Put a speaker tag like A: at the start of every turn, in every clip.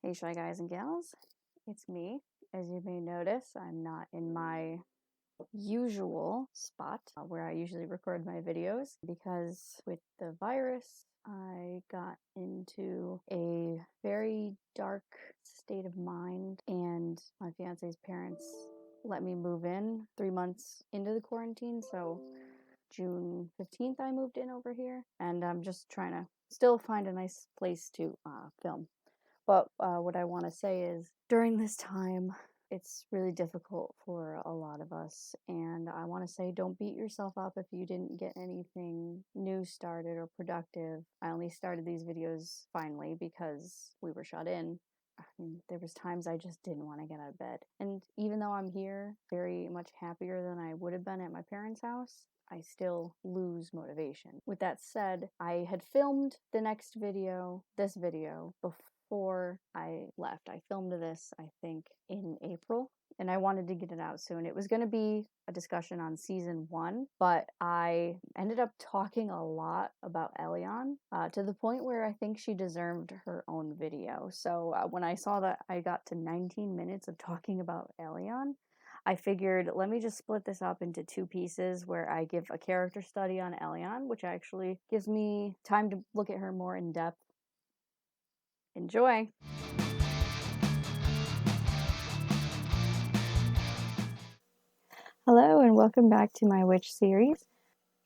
A: Hey Shy Guys and Gals, it's me. As you may notice, I'm not in my usual spot where I usually record my videos because with the virus, I got into a very dark state of mind, and my fiance's parents let me move in 3 months into the quarantine. So June 15th, I moved in over here, and I'm just trying to still find a nice place to film. But what I want to say is during this time, it's really difficult for a lot of us. And I want to say don't beat yourself up if you didn't get anything new started or productive. I only started these videos finally because we were shut in. I mean, there was times I just didn't want to get out of bed. And even though I'm here very much happier than I would have been at my parents' house, I still lose motivation. With that said, I had filmed the next video, this video, before I left. I filmed this, I think, in April, and I wanted to get it out soon. It was going to be a discussion on season 1, but I ended up talking a lot about Elion to the point where I think she deserved her own video. So when I saw that I got to 19 minutes of talking about Elion, I figured, let me just split this up into 2 pieces where I give a character study on Elion, which actually gives me time to look at her more in depth. Enjoy! Hello and welcome back to my W.I.T.C.H series.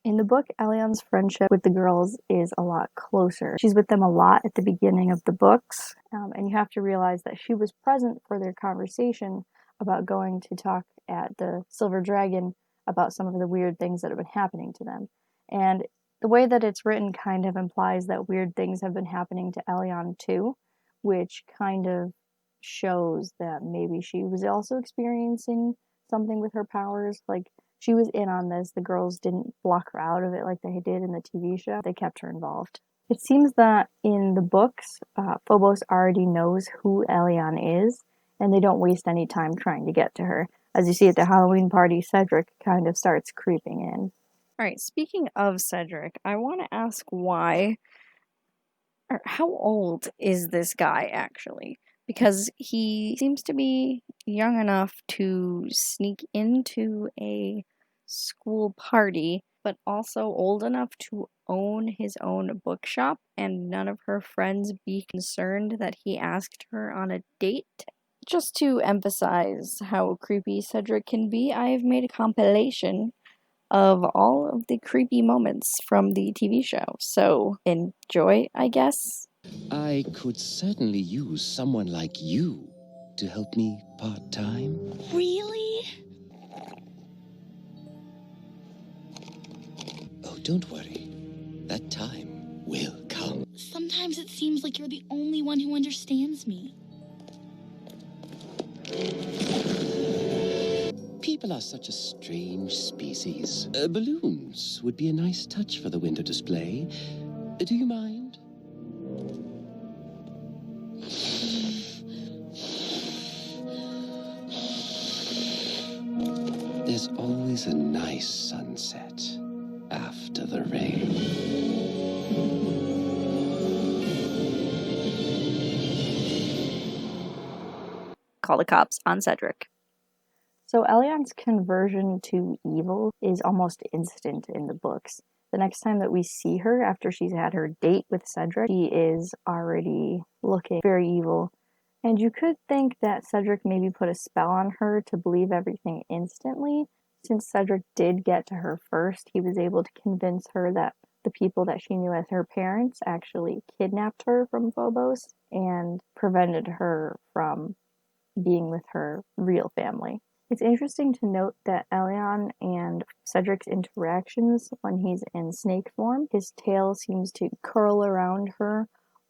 A: In the book, Elyon's friendship with the girls is a lot closer. She's with them a lot at the beginning of the books, and you have to realize that she was present for their conversation about going to talk at the Silver Dragon about some of the weird things that have been happening to them. And the way that it's written kind of implies that weird things have been happening to Elyon too, which kind of shows that maybe she was also experiencing something with her powers. Like, she was in on this. The girls didn't block her out of it like they did in the TV show. They kept her involved. It seems that in the books, Phobos already knows who Elion is, and they don't waste any time trying to get to her. As you see at the Halloween party, Cedric kind of starts creeping in. Alright, speaking of Cedric, I want to ask why, or how old is this guy actually? Because he seems to be young enough to sneak into a school party, but also old enough to own his own bookshop, and none of her friends be concerned that he asked her on a date. Just to emphasize how creepy Cedric can be, I have made a compilation of all of the creepy moments from the TV show, so enjoy, I guess.
B: I could certainly use someone like you to help me part-time.
C: Really?
B: Oh, don't worry. That time will come.
C: Sometimes it seems like you're the only one who understands me.
B: People are such a strange species. Balloons would be a nice touch for the window display. Do you mind? There's always a nice sunset after the rain.
A: Call the cops on Cedric. So Elyon's conversion to evil is almost instant in the books. The next time that we see her after she's had her date with Cedric, she is already looking very evil. And you could think that Cedric maybe put a spell on her to believe everything instantly. Since Cedric did get to her first, he was able to convince her that the people that she knew as her parents actually kidnapped her from Phobos and prevented her from being with her real family. It's interesting to note that Elion and Cedric's interactions when he's in snake form, his tail seems to curl around her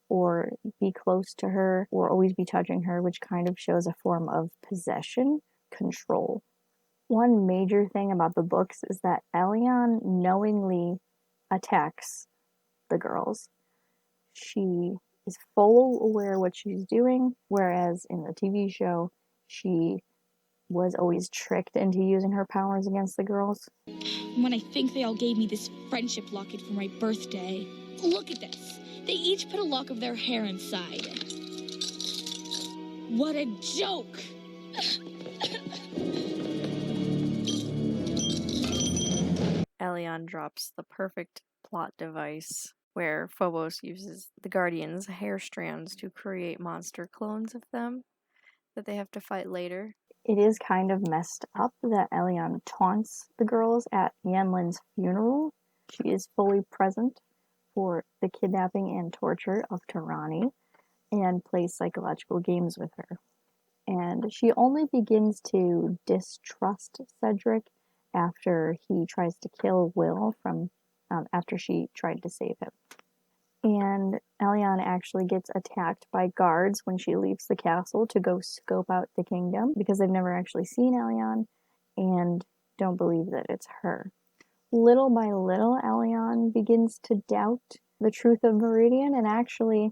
A: or be close to her or always be touching her, which kind of shows a form of possession, control. One major thing about the books is that Elion knowingly attacks the girls. She is full aware of what she's doing, whereas in the TV show, she was always tricked into using her powers against the girls.
C: When I think they all gave me this friendship locket for my birthday. Look at this. They each put a lock of their hair inside. What a joke!
A: Elion drops the perfect plot device where Phobos uses the Guardians' hair strands to create monster clones of them that they have to fight later. It is kind of messed up that Elion taunts the girls at Yanlin's funeral. She is fully present for the kidnapping and torture of Tarani and plays psychological games with her. And she only begins to distrust Cedric after he tries to kill Will after she tried to save him. And Elion actually gets attacked by guards when she leaves the castle to go scope out the kingdom because they've never actually seen Elion and don't believe that it's her. Little by little, Elion begins to doubt the truth of Meridian, and actually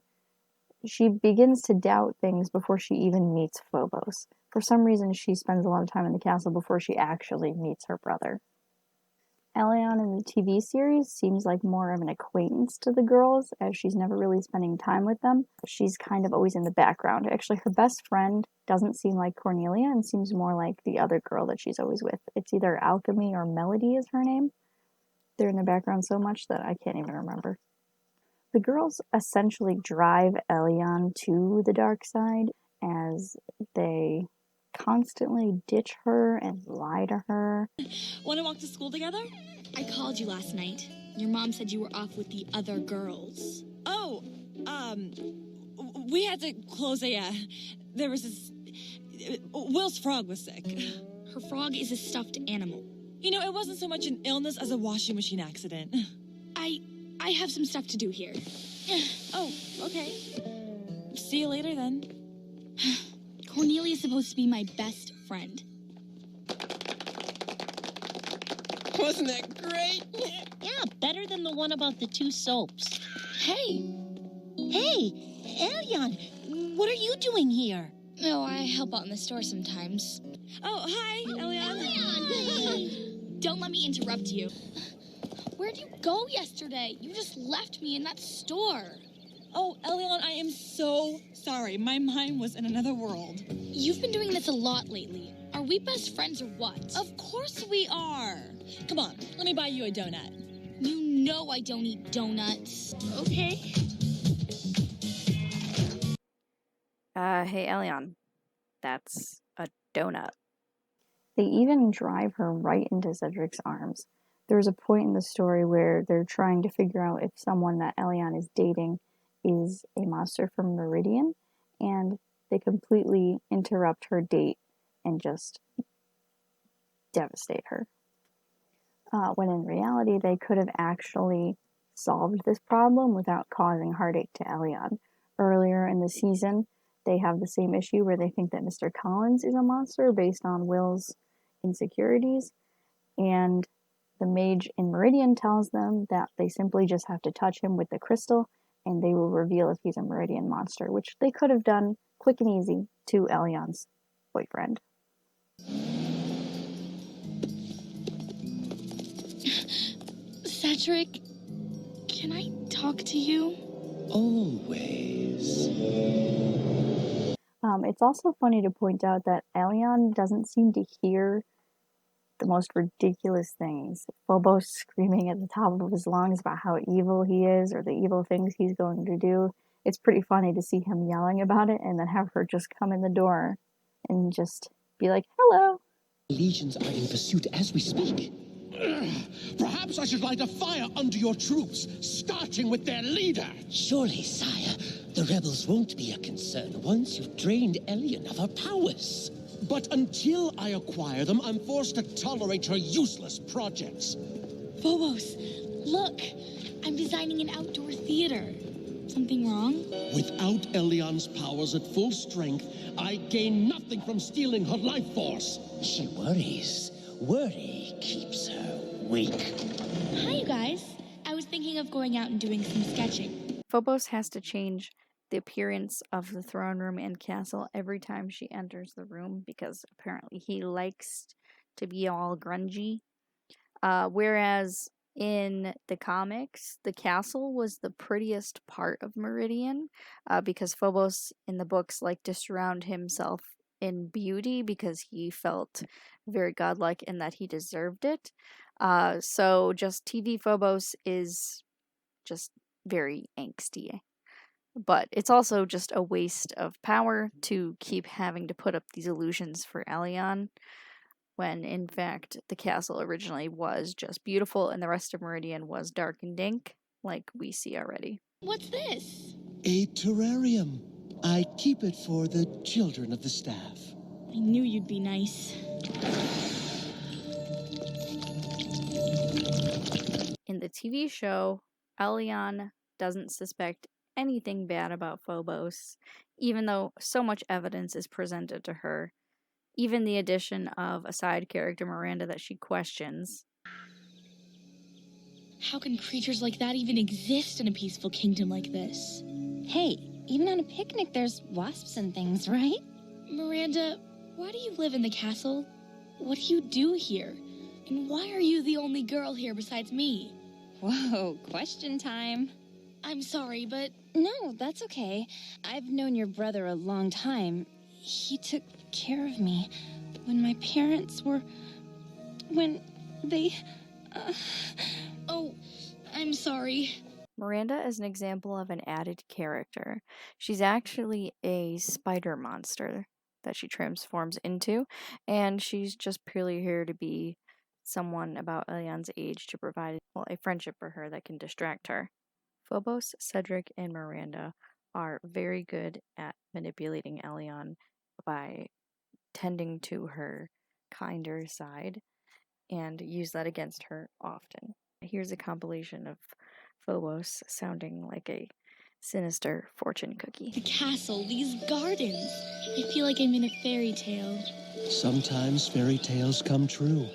A: she begins to doubt things before she even meets Phobos. For some reason, she spends a lot of time in the castle before she actually meets her brother. Elion in the TV series seems like more of an acquaintance to the girls, as she's never really spending time with them. She's kind of always in the background. Actually, her best friend doesn't seem like Cornelia and seems more like the other girl that she's always with. It's either Alchemy or Melody is her name. They're in the background so much that I can't even remember. The girls essentially drive Elion to the dark side as they constantly ditch her and lie to her.
C: Want to walk to school together? I called you last night. Your mom said you were off with the other girls.
D: Oh, we had to close there was this, Will's frog was sick.
C: Her frog is a stuffed animal.
D: You know, it wasn't so much an illness as a washing machine accident.
C: I have some stuff to do here.
D: Oh, okay. See you later then.
C: Cornelia's supposed to be my best friend.
B: Wasn't that great?
E: Yeah, better than the one about the two soaps.
C: Hey!
E: Hey, Elyon, what are you doing here?
C: Oh, I help out in the store sometimes.
D: Oh, hi, Elion.
C: Elyon! Don't let me interrupt you. Where'd you go yesterday? You just left me in that store.
D: Oh, Elion, I am so sorry. My mind was in another world.
C: You've been doing this a lot lately. Are we best friends or what?
D: Of course we are. Come on, let me buy you a donut.
C: You know I don't eat donuts. Okay.
A: Hey, Elion. That's a donut. They even drive her right into Cedric's arms. There's a point in the story where they're trying to figure out if someone that Elion is dating is a monster from Meridian, and they completely interrupt her date and just devastate her. When in reality, they could have actually solved this problem without causing heartache to Elion. Earlier in the season, they have the same issue where they think that Mr. Collins is a monster based on Will's insecurities, and the mage in Meridian tells them that they simply just have to touch him with the crystal and they will reveal if he's a Meridian monster, which they could have done quick and easy to Elyon's boyfriend.
C: Cedric, can I talk to you?
B: Always.
A: It's also funny to point out that Elion doesn't seem to hear the most ridiculous things. Phobos screaming at the top of his lungs about how evil he is or the evil things he's going to do. It's pretty funny to see him yelling about it and then have her just come in the door and just be like, hello.
B: Legions are in pursuit as we speak.
F: Perhaps I should light a fire under your troops, starting with their leader.
B: Surely, sire, the rebels won't be a concern once you've drained Elion of her powers.
F: But until I acquire them, I'm forced to tolerate her useless projects.
C: Phobos, look, I'm designing an outdoor theater. Something wrong?
F: Without Elyon's powers at full strength, I gain nothing from stealing her life force.
B: She worries. Worry keeps her weak.
C: Hi, you guys. I was thinking of going out and doing some sketching.
A: Phobos has to change the appearance of the throne room and castle every time she enters the room because apparently he likes to be all grungy. Whereas In the comics, the castle was the prettiest part of Meridian because Phobos in the books liked to surround himself in beauty because he felt very godlike and that he deserved it. So just TV Phobos is just very angsty. But it's also just a waste of power to keep having to put up these illusions for Elion when in fact the castle originally was just beautiful and the rest of Meridian was dark and dank, like we see already.
C: What's this?
F: A terrarium. I keep it for the children of the staff.
C: I knew you'd be nice.
A: In the TV show, Elion doesn't suspect anything bad about Phobos, even though so much evidence is presented to her. Even the addition of a side character, Miranda, that she questions.
C: How can creatures like that even exist in a peaceful kingdom like this?
E: Hey, even on a picnic there's wasps and things, right?
C: Miranda, why do you live in the castle? What do you do here? And why are you the only girl here besides me?
E: Whoa, question time.
C: I'm sorry, but
E: No, that's okay. I've known your brother a long time. He took care of me when my parents were... when they...
C: oh, I'm sorry.
A: Miranda is an example of an added character. She's actually a spider monster that she transforms into, and she's just purely here to be someone about Elyon's age to provide a friendship for her that can distract her. Phobos, Cedric, and Miranda are very good at manipulating Elyon by tending to her kinder side and use that against her often. Here's a compilation of Phobos sounding like a sinister fortune cookie.
C: The castle, these gardens. I feel like I'm in a fairy tale.
F: Sometimes fairy tales come true.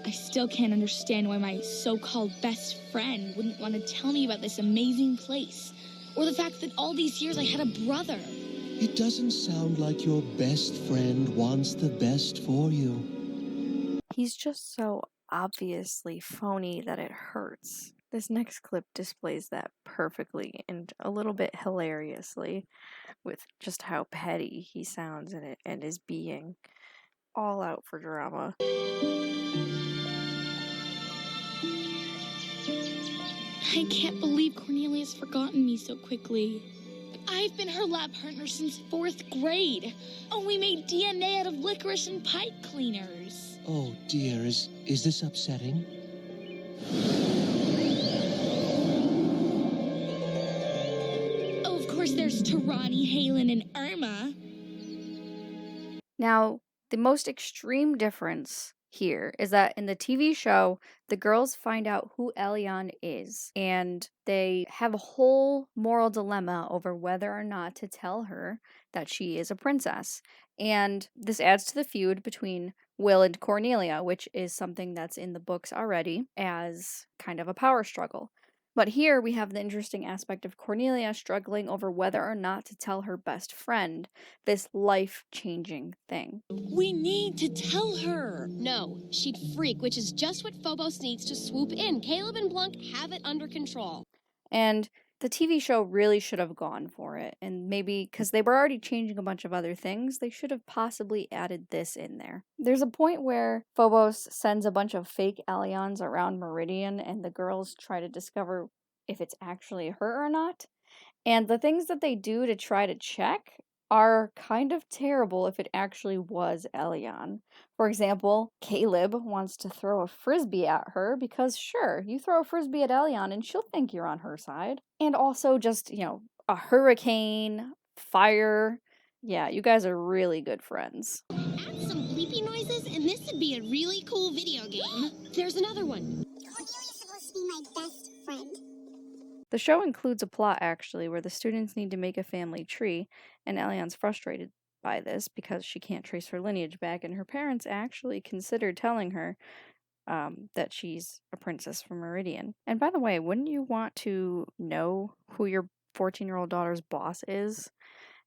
C: I still can't understand why my so-called best friend wouldn't want to tell me about this amazing place. Or the fact that all these years I had a brother.
F: It doesn't sound like your best friend wants the best for you.
A: He's just so obviously phony that it hurts. This next clip displays that perfectly and a little bit hilariously with just how petty he sounds in it and is being all out for drama.
C: I can't believe Cornelia's forgotten me so quickly. I've been her lab partner since 4th grade. Oh, we made DNA out of licorice and pipe cleaners.
F: Oh dear, is this upsetting?
C: Oh, of course there's Tarani, Halen, and Irma.
A: Now, the most extreme difference here is that in the TV show, the girls find out who Elion is, and they have a whole moral dilemma over whether or not to tell her that she is a princess. And this adds to the feud between Will and Cornelia, which is something that's in the books already as kind of a power struggle. But here we have the interesting aspect of Cornelia struggling over whether or not to tell her best friend this life-changing thing.
D: We need to tell her.
G: No, she'd freak, which is just what Phobos needs to swoop in. Caleb and Blanc have it under control.
A: And the TV show really should have gone for it. And maybe, because they were already changing a bunch of other things, they should have possibly added this in there. There's a point where Phobos sends a bunch of fake Elions around Meridian, and the girls try to discover if it's actually her or not. And the things that they do to try to check are kind of terrible if it actually was Elion. For example, Caleb wants to throw a frisbee at her because sure, you throw a frisbee at Elion and she'll think you're on her side. And also just, a hurricane, fire. Yeah, you guys are really good friends.
G: Add some bleepy noises and this would be a really cool video game. There's another one.
H: Cornelia's supposed to be my best friend.
A: The show includes a plot, actually, where the students need to make a family tree, and Elyon's frustrated by this because she can't trace her lineage back, and her parents actually considered telling her that she's a princess from Meridian. And by the way, wouldn't you want to know who your 14-year-old daughter's boss is?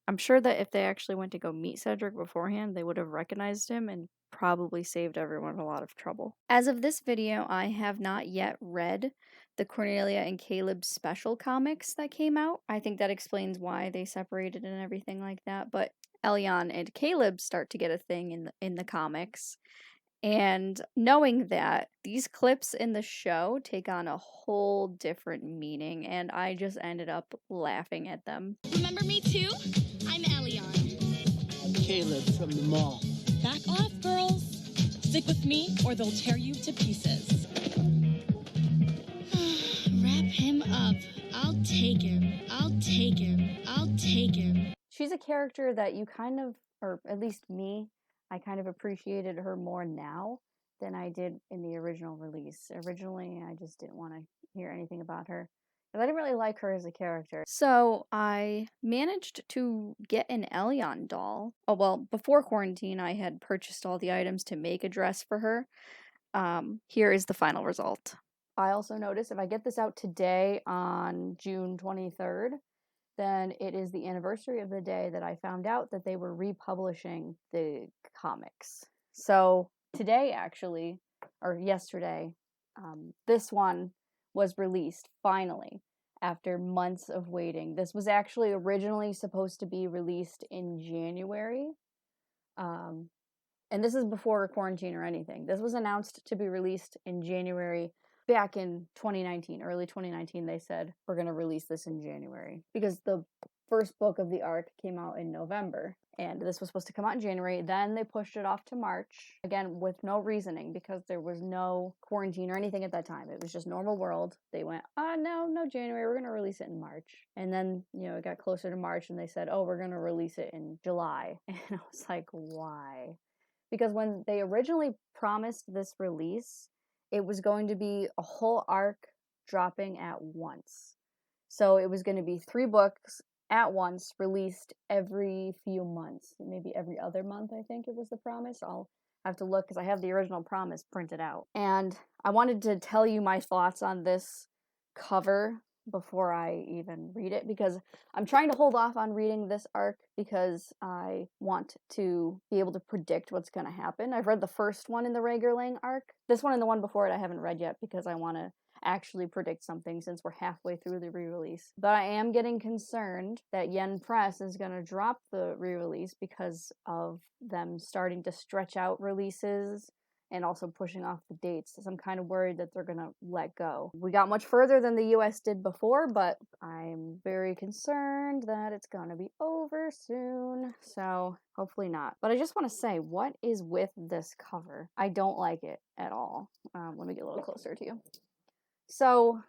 A: I'm sure that if they actually went to go meet Cedric beforehand, they would have recognized him and probably saved everyone a lot of trouble. As of this video, I have not yet read the Cornelia and Caleb special comics that came out. I think that explains why they separated and everything like that, but Elyon and Caleb start to get a thing in the comics. And knowing that, these clips in the show take on a whole different meaning, and I just ended up laughing at them.
C: Remember me too? I'm Elion.
F: Caleb from the mall.
D: Back off, girls. Stick with me, or they'll tear you to pieces.
C: Wrap him up. I'll take him. I'll take him. I'll take him.
A: She's a character that you kind of, or at least me, I kind of appreciated her more now than I did in the original release. Originally, I just didn't want to hear anything about her, because I didn't really like her as a character. So I managed to get an Elion doll. Oh, well, before quarantine, I had purchased all the items to make a dress for her. Here is the final result. I also noticed if I get this out today on June 23rd, then it is the anniversary of the day that I found out that they were republishing the comics. So today, actually, or yesterday, this one was released finally after months of waiting. This was actually originally supposed to be released in January. And this is before quarantine or anything. This was announced to be released in January. Back in 2019, early 2019, they said, we're going to release this in January. Because the first book of the arc came out in November. And this was supposed to come out in January. Then they pushed it off to March. Again, with no reasoning, because there was no quarantine or anything at that time. It was just normal world. They went, no, January. We're going to release it in March. And then, it got closer to March and they said, we're going to release it in July. And I was like, why? Because when they originally promised this release, it was going to be a whole arc dropping at once. So it was going to be 3 books at once, released every few months. Maybe every other month, I think it was the promise. I'll have to look because I have the original promise printed out. And I wanted to tell you my thoughts on this cover before I even read it, because I'm trying to hold off on reading this arc because I want to be able to predict what's going to happen. I've read the first one in the Ragerlang arc. This one and the one before it I haven't read yet because I want to actually predict something since we're halfway through the re-release. But I am getting concerned that Yen Press is going to drop the re-release because of them starting to stretch out releases and also pushing off the dates. So I'm kind of worried that they're going to let go. We got much further than the US did before, but I'm very concerned that it's going to be over soon. So hopefully not. But I just want to say, what is with this cover? I don't like it at all. Let me get a little closer to you. So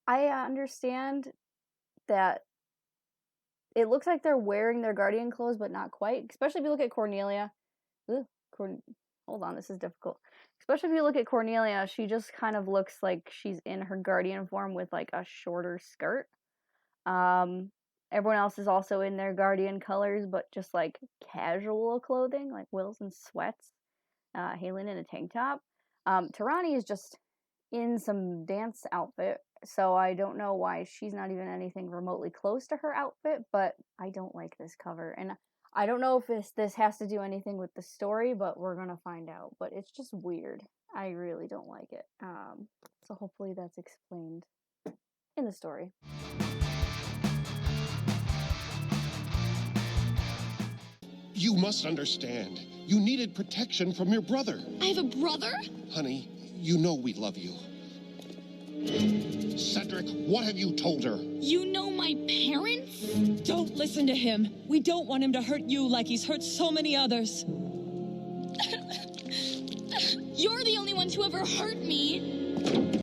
A: I understand that it looks like they're wearing their Guardian clothes, but not quite. Especially if you look at Cornelia. Hold on, this is difficult. Especially if you look at Cornelia, she just kind of looks like she's in her Guardian form with like a shorter skirt. Everyone else is also in their Guardian colors, but just like casual clothing, like Will's in sweats, Halen in a tank top. Tarani is just in some dance outfit, so I don't know why she's not even anything remotely close to her outfit, but I don't like this cover. And I don't know if this has to do anything with the story, but we're gonna find out. But it's just weird. I really don't like it. So hopefully that's explained in the story.
F: You must understand. You needed protection from your brother.
C: I have a brother?
F: Honey, you know we love you. Cedric, what have you told her?
C: You know my parents?
D: Don't listen to him. We don't want him to hurt you like he's hurt so many others.
C: You're the only one to ever hurt me.